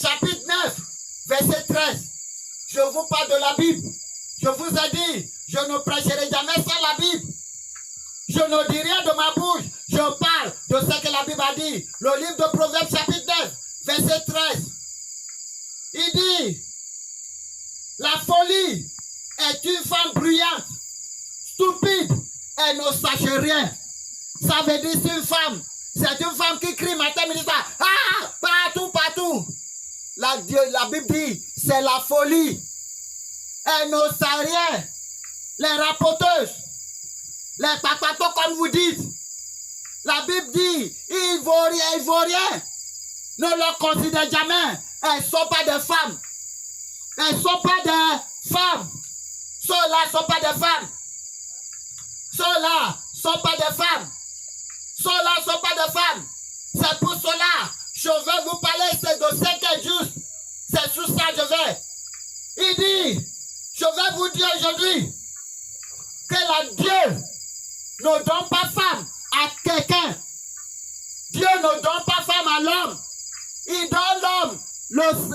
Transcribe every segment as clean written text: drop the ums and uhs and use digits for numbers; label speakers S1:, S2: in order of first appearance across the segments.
S1: chapitre 9, verset 13. Je vous parle de la Bible. Je vous ai dit, je ne prêcherai jamais sans la Bible. Je ne dis rien de ma bouche. Je parle de ce que la Bible a dit. Le livre de Proverbes, chapitre 9, verset 13. Il dit, la folie est une femme bruyante, stupide, elle ne sache rien. Ça veut dire c'est une femme qui crie matin, midi, soir. Ah, partout. La Bible dit, c'est la folie. Elle ne sait rien. Les rapporteuses, les papatos comme vous dites. La Bible dit, il ne vaut rien. Ne le considère jamais. Elles ne sont pas des femmes. Elles ne sont pas des femmes. Ceux-là ne sont pas des femmes. Ceux-là ne sont pas des femmes. Ceux-là ne sont pas des femmes. C'est pour cela, je vais vous parler de ce qui est juste. C'est sur ça que je vais. Il dit, je vais vous dire aujourd'hui que la Dieu ne donne pas femme à quelqu'un. Dieu ne donne pas femme à l'homme. Il donne l'homme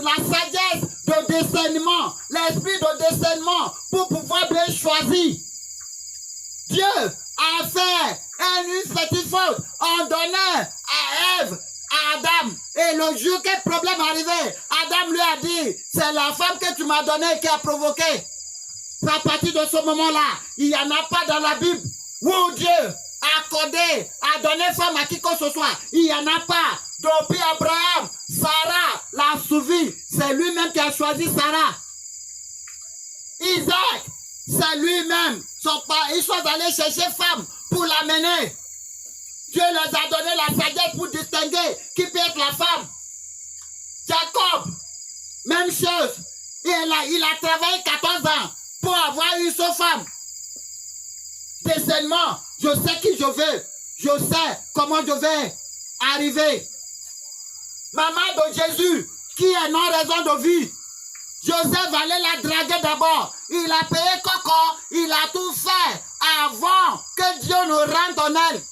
S1: la sagesse de discernement, l'esprit de discernement pour pouvoir bien choisir. Dieu a fait une petite faute en donnant à Ève, à Adam. Et le jour que le problème est arrivé, Adam lui a dit, c'est la femme que tu m'as donnée qui a provoqué. À partir de ce moment-là, il n'y en a pas dans la Bible où Dieu a accordé, a donné femme à qui que ce soit. Il n'y en a pas. Depuis Abraham, Sarah l'a suivi. C'est lui-même qui a choisi Sarah. Isaac, c'est lui-même. Ils sont allés chercher femme pour l'amener. Dieu les a donné la sagesse pour distinguer qui peut être la femme. Jacob, même chose. Il a travaillé 14 ans pour avoir une seule femme. Discernement, je sais qui je veux. Je sais comment je vais arriver. Maman de Jésus, qui est non raison de vie. Joseph allait la draguer d'abord. Il a payé coco. Il a tout fait avant que Dieu ne rentre en elle.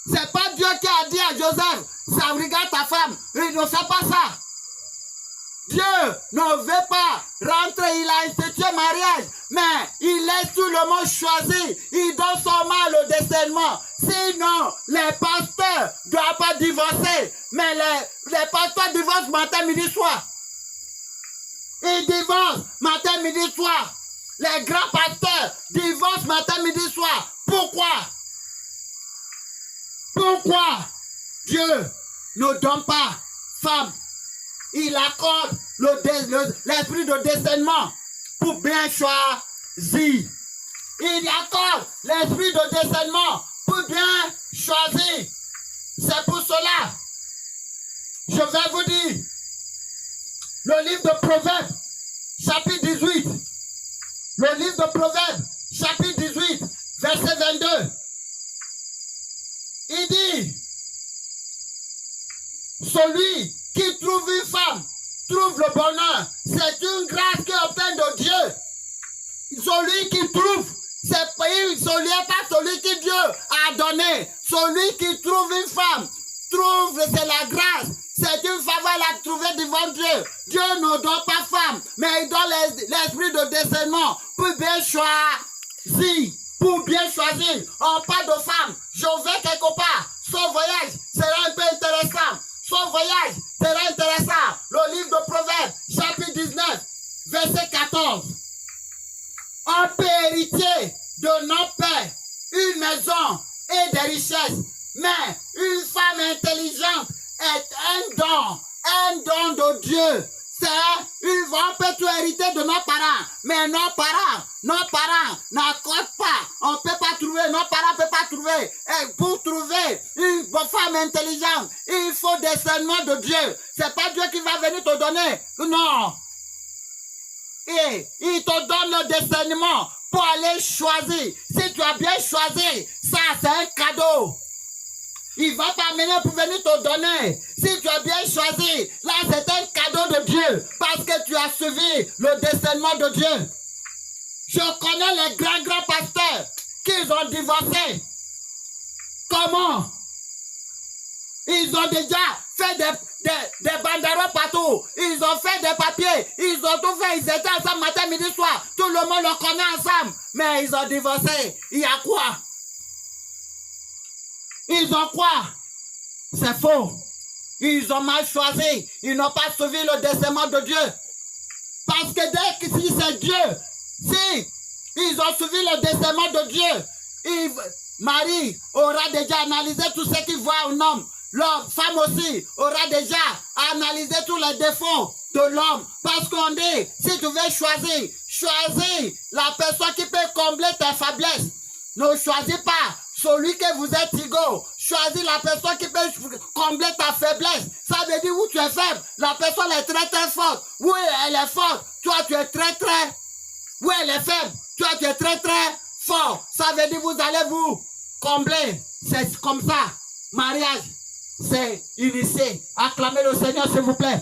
S1: C'est pas Dieu qui a dit à Joseph, ça regarde ta femme. Il ne fait pas ça. Dieu ne veut pas rentrer. Il a institué mariage. Mais il laisse tout le monde choisir. Il donne seulement le discernement. Sinon, les pasteurs ne doivent pas divorcer. Mais les pasteurs divorcent matin, midi, soir. Ils divorcent matin, midi, soir. Les grands pasteurs divorcent matin, midi, soir. Pourquoi? Pourquoi Dieu ne donne pas femme? Il accorde l'esprit de discernement pour bien choisir. Il accorde l'esprit de discernement pour bien choisir. C'est pour cela, je vais vous dire, le livre de Proverbes, chapitre 18. Le livre de Proverbes, chapitre 18, verset 22. Il dit, celui qui trouve une femme trouve le bonheur. C'est une grâce qui obtient de Dieu. Celui qui trouve, c'est pas celui qui Dieu a donné. Celui qui trouve une femme, trouve, c'est la grâce. C'est une faveur à trouver devant Dieu. Dieu ne donne pas femme, mais il donne l'esprit de discernement pour bien choisir. Pour bien choisir. On parle de femme. Je vais quelque part. Son voyage sera un peu intéressant. Son voyage sera intéressant. Le livre de Proverbes, chapitre 19, verset 14. On peut hériter de nos pères une maison et des richesses. Mais une femme intelligente est un don de Dieu. On peut tout hériter de nos parents, mais nos parents n'accordent pas. On ne peut pas trouver, nos parents ne peuvent pas trouver. Et pour trouver une femme intelligente, il faut des discernement de Dieu. C'est pas Dieu qui va venir te donner. Non. Et il te donne le discernement pour aller choisir. Si tu as bien choisi, ça c'est un cadeau. Il va t'amener pour venir te donner. Si tu as bien choisi, là c'est un cadeau de Dieu. Parce que tu as suivi le discernement de Dieu. Je connais les grands pasteurs qui ont divorcé. Comment? Ils ont déjà fait des banderoles tout. Ils ont fait des papiers. Ils ont tout fait. Ils étaient ensemble matin, midi, soir. Tout le monde le connaît ensemble. Mais ils ont divorcé. Il y a quoi? Ils ont quoi? C'est faux. Ils ont mal choisi. Ils n'ont pas suivi le déciment de Dieu. Parce que dès que si c'est Dieu, si ils ont suivi le déciment de Dieu, Marie aura déjà analysé tout ce qu'il voit en homme. L'homme, femme aussi, aura déjà analysé tous les défauts de l'homme. Parce qu'on dit, si tu veux choisir, choisis la personne qui peut combler tes faiblesses. Ne choisis pas celui que vous êtes égaux. Choisis la personne qui peut combler ta faiblesse. Ça veut dire où tu es faible. La personne est très très forte. Oui, elle est forte. Toi, tu es très très... Oui, elle est faible. Toi, tu es très très fort. Ça veut dire vous allez vous combler. C'est comme ça. Mariage, c'est initié. Acclamez le Seigneur, s'il vous plaît.